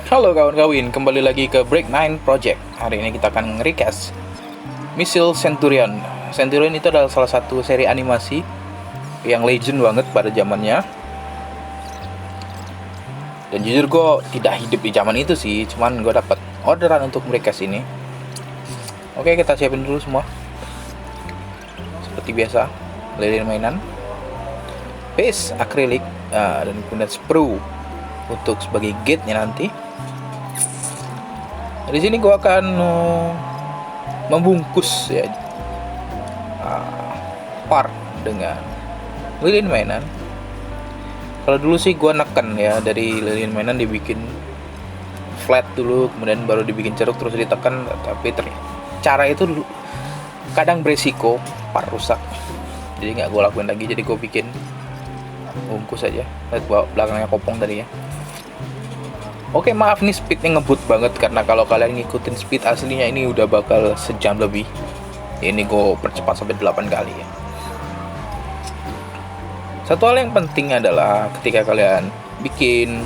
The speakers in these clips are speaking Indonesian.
Halo kawan-kawan, kembali lagi ke Break 9 Project. Hari ini kita akan nge-recast Missile Centurion. Centurion itu adalah salah satu seri animasi yang legend banget pada zamannya. Dan jujur gue tidak hidup di zaman itu sih, cuman gue dapat orderan untuk merecast ini. Oke, kita siapin dulu semua. Seperti biasa, lilin mainan, base akrilik, dan kemudian sprue untuk sebagai gate-nya nanti. Di sini gua akan membungkus ya part dengan lilin mainan. Kalau dulu sih gua neken ya, dari lilin mainan dibikin flat dulu, kemudian baru dibikin ceruk terus ditekan, tapi cara itu dulu kadang beresiko part rusak. Jadi nggak gua lakuin lagi, jadi gua bikin bungkus aja. Lihat belakangnya kopong tadi ya. Oke, maaf nih speednya ngebut banget, karena kalau kalian ngikutin speed aslinya ini udah bakal sejam lebih. Ini gue percepat sampai 8 kali ya. Satu hal yang penting adalah ketika kalian bikin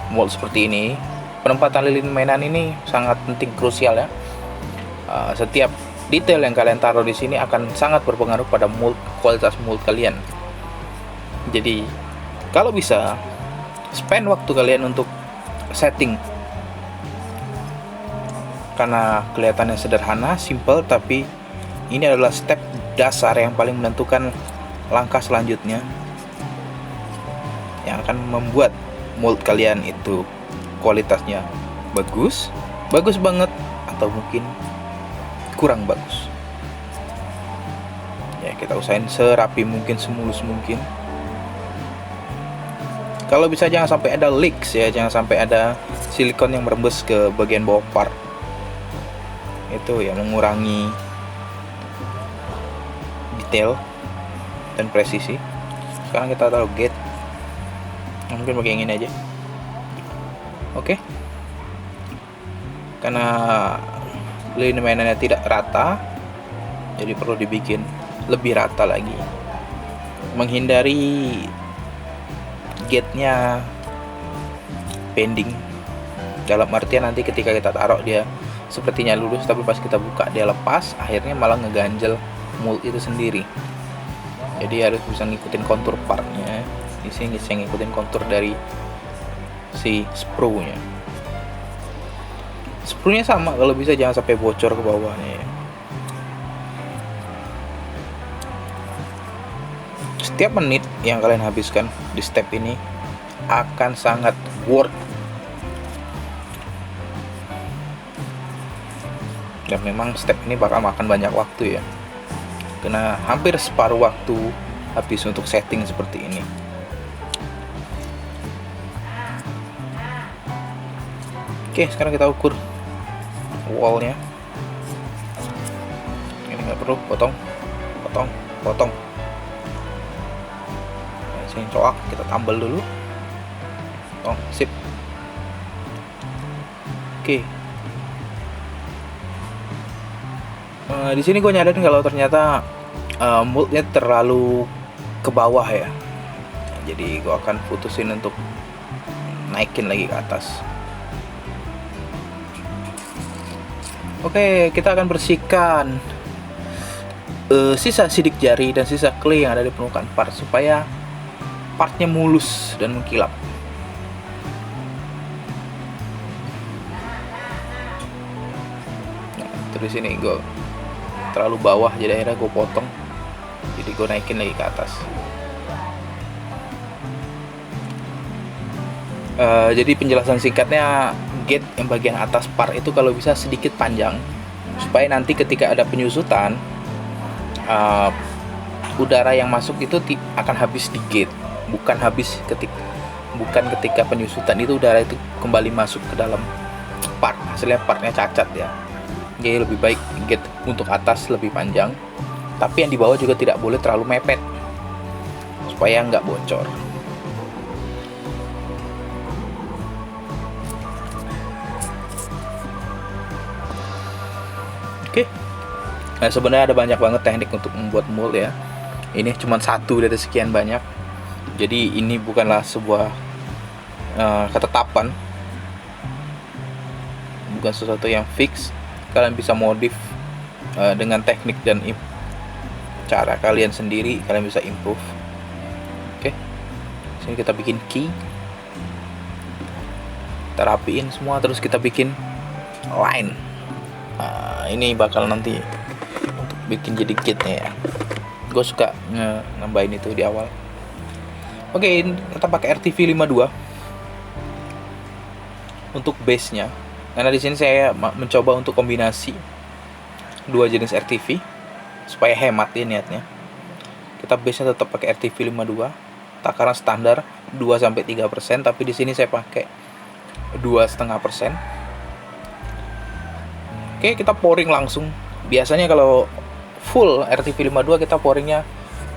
mold seperti ini, penempatan lilin mainan ini sangat penting, krusial ya. Setiap detail yang kalian taruh di sini akan sangat berpengaruh pada mold, kualitas mold kalian. Jadi kalau bisa spend waktu kalian untuk setting, karena kelihatannya sederhana, simple, tapi ini adalah step dasar yang paling menentukan langkah selanjutnya yang akan membuat mold kalian itu kualitasnya bagus banget, atau mungkin kurang bagus. Ya, kita usahain serapi mungkin, semulus mungkin. Kalau bisa jangan sampai ada leaks ya, jangan sampai ada silikon yang merembes ke bagian bawah part. Itu ya mengurangi detail dan presisi. Sekarang kita taruh gate. Mungkin pakai yang ini aja. Oke. Karena lini mainannya tidak rata, jadi perlu dibikin lebih rata lagi. Menghindari gate-nya pending, dalam artian nanti ketika kita taruh dia sepertinya lurus, tapi pas kita buka dia lepas, akhirnya malah ngeganjel mold itu sendiri. Jadi harus bisa ngikutin kontur partnya. Di sini bisa ngikutin kontur dari si sprue-nya. Sprue-nya sama, kalau bisa jangan sampai bocor ke bawahnya ya. Setiap menit yang kalian habiskan di step ini akan sangat worth, dan memang step ini bakal makan banyak waktu ya, karena hampir separuh waktu habis untuk setting seperti ini. Oke, sekarang kita ukur wallnya. Ini nggak perlu, potong. Sini coak, kita tambal dulu. Oh, sip. Oke. Di sini gue nyadarin kalau ternyata moldnya terlalu ke bawah ya. Jadi gue akan putusin untuk naikin lagi ke atas. Oke, kita akan bersihkan sisa sidik jari dan sisa clay yang ada di permukaan part supaya partnya mulus dan mengkilap. Nah, terus di sini gue terlalu bawah, jadi akhirnya gue potong. Jadi gue naikin lagi ke atas. Jadi penjelasan singkatnya, gate yang bagian atas part itu kalau bisa sedikit panjang, supaya nanti ketika ada penyusutan, udara yang masuk itu akan habis di gate, bukan ketika penyusutan itu udara itu kembali masuk ke dalam part. Hasilnya partnya cacat ya. Jadi lebih baik gate untuk atas lebih panjang, tapi yang di bawah juga tidak boleh terlalu mepet supaya nggak bocor. Oke. Nah, sebenarnya ada banyak banget teknik untuk membuat mold ya. Ini cuma satu dari sekian banyak. Jadi ini bukanlah sebuah ketetapan, bukan sesuatu yang fix. Kalian bisa modif dengan teknik dan cara kalian sendiri, kalian bisa improve. Oke, sini kita bikin key, kita rapiin semua, terus kita bikin line. Ini bakal nanti untuk bikin jadi kitnya ya. Gue suka nambahin itu di awal. Oke, kita pakai RTV 52 untuk base nya, karena di sini saya mencoba untuk kombinasi dua jenis RTV supaya hemat ya niatnya. Kita base nya tetap pakai RTV 52, takaran standar 2-3%, tapi di sini saya pakai 2,5%. Oke, kita pouring langsung. Biasanya kalau full RTV 52 kita pouringnya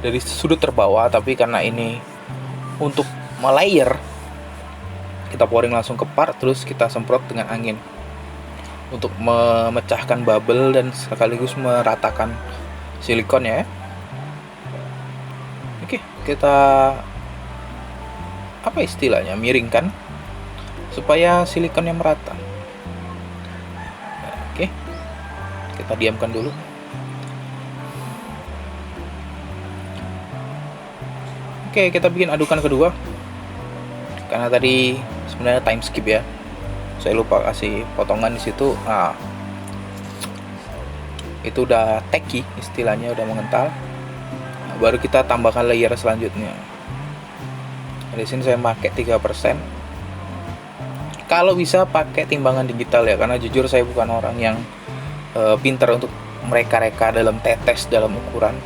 dari sudut terbawah, tapi karena ini untuk melayer, kita pouring langsung ke part, terus kita semprot dengan angin untuk memecahkan bubble dan sekaligus meratakan silikon ya. Oke, kita apa istilahnya, miringkan supaya silikonnya merata. Oke, kita diamkan dulu. Oke, kita bikin adukan kedua, karena tadi sebenarnya time skip ya, saya lupa kasih potongan di situ. Itu udah tacky istilahnya, udah mengental. Baru kita tambahkan layer selanjutnya. Di sini saya pakai 3%. Kalau bisa pakai timbangan digital ya, karena jujur saya bukan orang yang pintar untuk mereka-reka dalam tetes, dalam ukuran.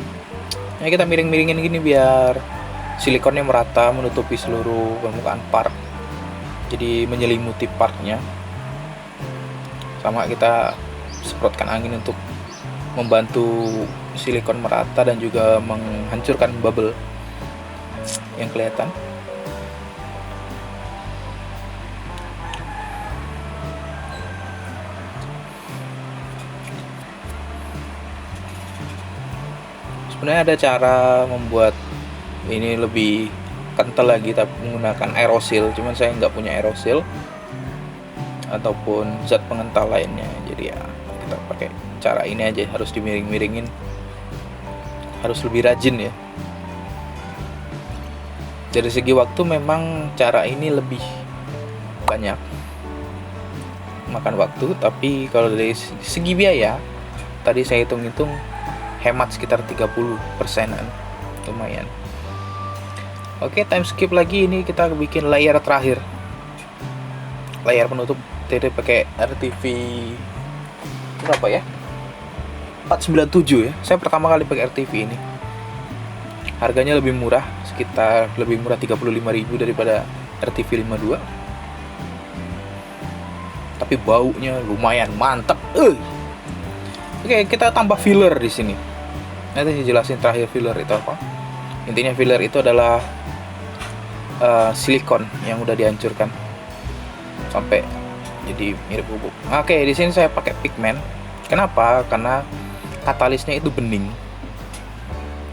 Ya, kita miring-miringin gini biar silikonnya merata menutupi seluruh permukaan part, jadi menyelimuti partnya. Sama kita semprotkan angin untuk membantu silikon merata dan juga menghancurkan bubble yang kelihatan. Sebenarnya ada cara membuat ini lebih kental lagi, tapi menggunakan aerosil, cuman saya nggak punya aerosil ataupun zat pengental lainnya, jadi ya kita pakai cara ini aja. Harus dimiring-miringin, harus lebih rajin ya. Dari segi waktu memang cara ini lebih banyak makan waktu, tapi kalau dari segi biaya tadi saya hitung-hitung hemat sekitar 30%-an, lumayan. Oke, time skip lagi. Ini kita bikin layer terakhir, layar penutup. Tadi pakai RTV berapa ya, 497 ya. Saya pertama kali pakai RTV ini, harganya lebih murah, sekitar lebih murah 35.000 daripada RTV 52, tapi baunya lumayan mantap. Oke, kita tambah filler di sini. Nanti saya jelasin terakhir filler itu apa. Intinya filler itu adalah silikon yang udah dihancurkan sampai jadi mirip bubuk. Oke, di sini saya pakai pigmen. Kenapa? Karena katalisnya itu bening.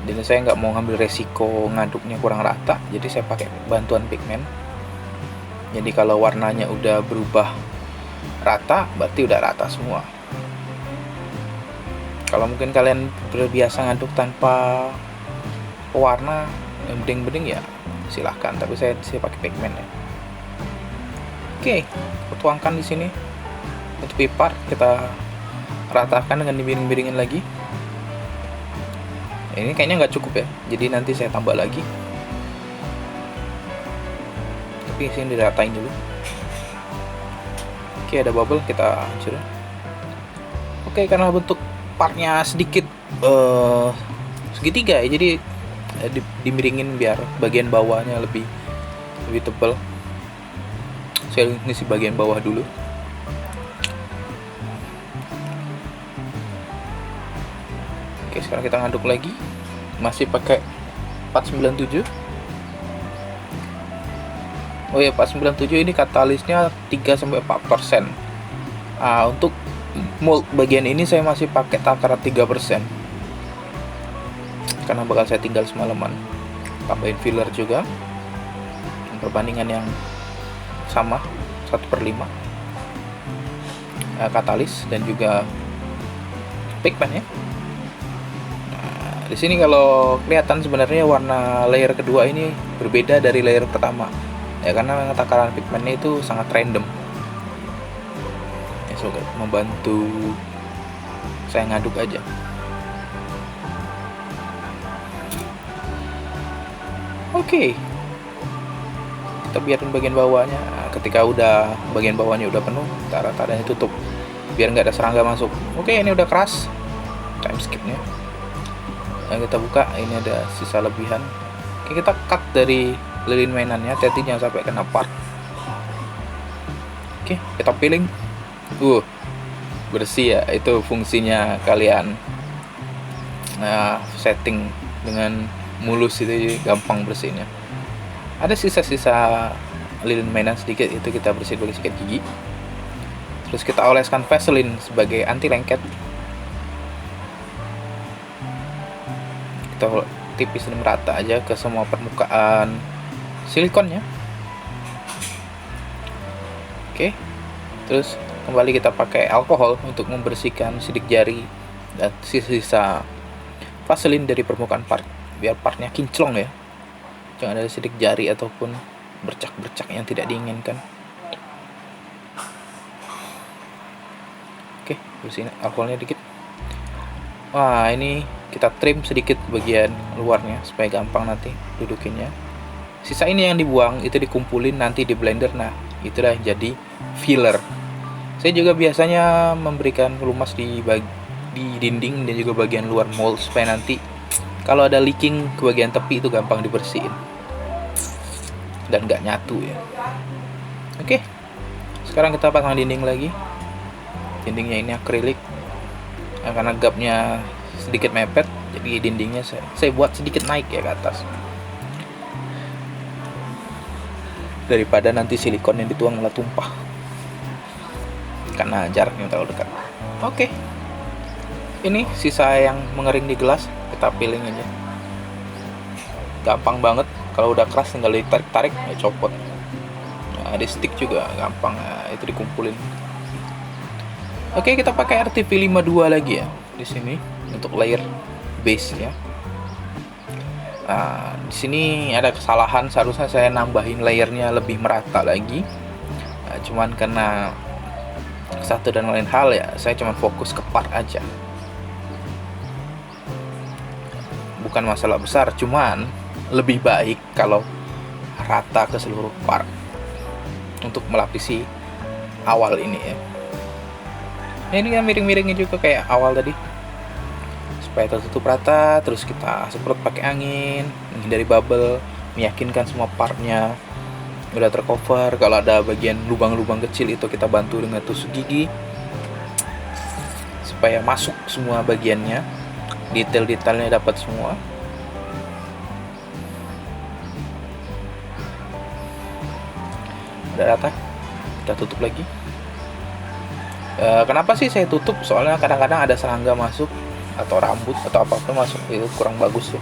Jadi saya nggak mau ngambil resiko ngaduknya kurang rata, jadi saya pakai bantuan pigmen. Jadi kalau warnanya udah berubah rata, berarti udah rata semua. Kalau mungkin kalian terbiasa ngaduk tanpa pewarna yang bening-bening ya silahkan, tapi saya pakai pigmen ya. Oke, tuangkan di sini untuk pipar, kita ratakan dengan dimiring-miringin lagi. Ini kayaknya nggak cukup ya, jadi nanti saya tambah lagi, tapi sini diratain dulu. Oke, ada bubble, kita hancurin. Oke, karena bentuk partnya sedikit segitiga ya, jadi dimiringin biar bagian bawahnya lebih tebal. Saya ngisi bagian bawah dulu. Oke, sekarang kita ngaduk lagi, masih pakai 497. Oh ya, 497 ini katalisnya 3-4%. Untuk mold bagian ini saya masih pakai takaran 3%, karena bakal saya tinggal semalaman. Tambahin filler juga, perbandingan yang sama 1/5. katalis dan juga pigment ya. Di sini kalau kelihatan sebenarnya warna layer kedua ini berbeda dari layer pertama ya, karena takaran pigmentnya itu sangat random ya. Semoga membantu saya ngaduk aja. Oke, kita biarin bagian bawahnya. Ketika udah bagian bawahnya udah penuh, kita rata-ratanya tutup biar nggak ada serangga masuk. Oke, ini udah keras, time skipnya. Yang kita buka, ini ada sisa lebihan. Oke, kita cut dari lilin mainannya, hati-hati jangan sampai kena part. Oke, kita peeling. Bersih ya, itu fungsinya kalian setting dengan mulus itu gampang bersihnya. Ada sisa-sisa lilin mainan sedikit, itu kita bersihin pakai sikat gigi. Terus kita oleskan Vaseline sebagai anti lengket. Kita tipis dan merata aja ke semua permukaan silikonnya. Oke, terus kembali kita pakai alkohol untuk membersihkan sidik jari dan sisa-sisa Vaseline dari permukaan part, biar partnya kinclong ya, jangan ada sidik jari ataupun bercak-bercak yang tidak diinginkan. Oke, bersihin alkoholnya dikit. Wah, ini kita trim sedikit bagian luarnya supaya gampang nanti dudukinnya. Sisa ini yang dibuang, itu dikumpulin nanti di blender. Nah, itulah yang jadi filler. Saya juga biasanya memberikan pelumas di dinding dan juga bagian luar mold supaya nanti kalau ada leaking ke bagian tepi itu gampang dibersihin dan nggak nyatu ya. Oke, sekarang kita pasang dinding lagi. Dindingnya ini akrilik, karena gapnya sedikit mepet, jadi dindingnya saya buat sedikit naik ya ke atas, daripada nanti silikon yang dituang malah tumpah karena jaraknya terlalu dekat. Oke, ini sisa yang mengering di gelas, kita peeling aja. Gampang banget, kalau udah keras tinggal ditarik-tarik ya copot. Nah, di stick juga gampang, nah, itu dikumpulin. Oke, kita pakai RTV 52 lagi ya di sini untuk layer base ya. Nah, di sini ada kesalahan, seharusnya saya nambahin layernya lebih merata lagi. Nah, cuman karena satu dan lain hal ya, saya cuman fokus ke part aja. Bukan masalah besar, cuman lebih baik kalau rata ke seluruh part untuk melapisi awal ini ya. Nah, ini kan miring-miringnya juga kayak awal tadi, supaya tertutup rata. Terus kita semprot pakai angin, menghindari bubble, meyakinkan semua partnya udah tercover. Kalau ada bagian lubang-lubang kecil itu kita bantu dengan tusuk gigi supaya masuk semua bagiannya, detail-detailnya dapat semua. Udah rata, kita tutup lagi. Kenapa sih saya tutup? Soalnya kadang-kadang ada serangga masuk atau rambut atau apapun masuk, itu kurang bagus ya.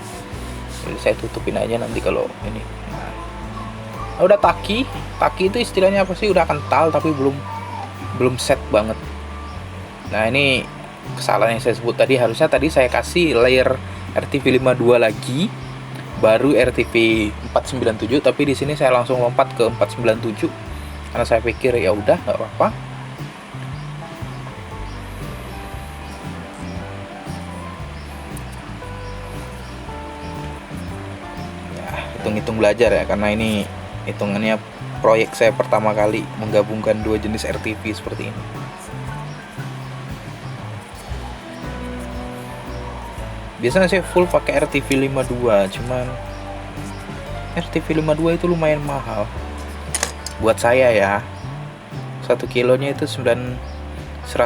Jadi saya tutupin aja nanti kalau ini. Nah, udah taki itu istilahnya apa sih? Udah kental tapi belum set banget. Nah, ini kesalahan yang saya sebut tadi. Harusnya tadi saya kasih layer RTV 52 lagi, baru RTV 497, tapi di sini saya langsung lompat ke 497 karena saya pikir ya udah nggak apa-apa. Hitung-hitung belajar ya, karena ini hitungannya proyek saya pertama kali menggabungkan dua jenis RTV seperti ini. Biasanya saya full pakai RTV 52, cuman RTV 52 itu lumayan mahal buat saya ya. 1 kilonya itu 195.000.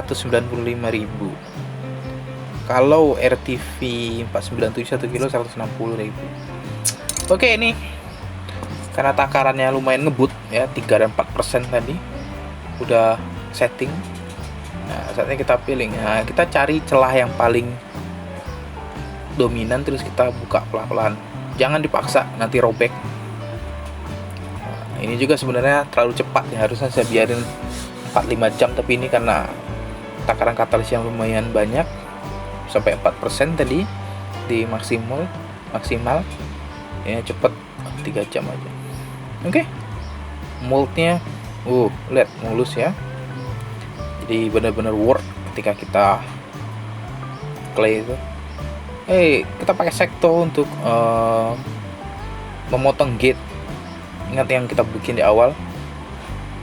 Kalau RTV 497 1 kilo 160.000. Oke, ini karena takarannya lumayan ngebut ya, 3 dan 4% tadi udah setting. Nah, saatnya kita peeling. Nah, kita cari celah yang paling dominan, terus kita buka pelan-pelan. Jangan dipaksa, nanti robek. Nah, ini juga sebenarnya terlalu cepat ya, harusnya saya biarin 4-5 jam, tapi ini karena takaran katalis yang lumayan banyak, sampai 4% tadi di maksimal ya, cepet 3 jam aja. Oke. Moldnya lihat mulus ya, jadi benar-benar work ketika kita clay itu. Kita pakai sekto untuk memotong gate. Ingat yang kita bikin di awal.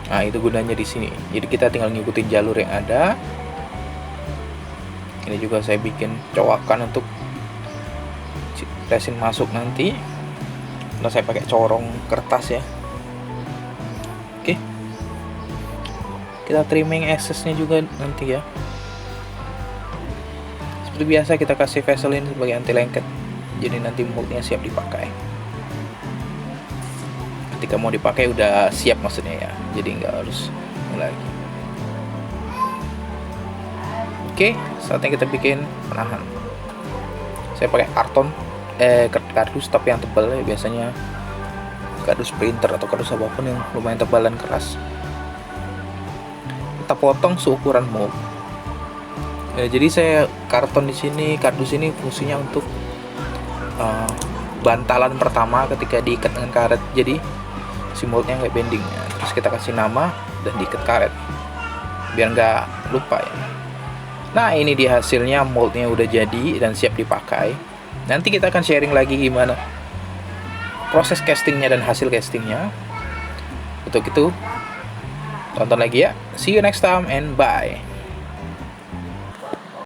Nah, itu gunanya di sini. Jadi kita tinggal ngikutin jalur yang ada. Ini juga saya bikin cowakan untuk resin masuk nanti. Nah, saya pakai corong kertas ya. Oke. Kita trimming excess-nya juga nanti ya. Seperti biasa kita kasih Vaseline sebagai anti lengket. Jadi nanti moldnya siap dipakai. Ketika mau dipakai udah siap maksudnya ya, jadi nggak harus lagi. Oke, saatnya kita bikin penahan. Saya pakai kardus tapi yang tebal ya, biasanya kardus printer atau kardus apapun yang lumayan tebal dan keras. Kita potong seukuran mold. Jadi saya kardus ini fungsinya untuk bantalan pertama ketika diikat dengan karet. Jadi si moldnya nggak bending ya. Terus kita kasih nama dan diikat karet biar nggak lupa ya. Nah, ini dia hasilnya, moldnya udah jadi dan siap dipakai. Nanti kita akan sharing lagi gimana proses castingnya dan hasil castingnya. Untuk itu tonton lagi ya. See you next time and bye.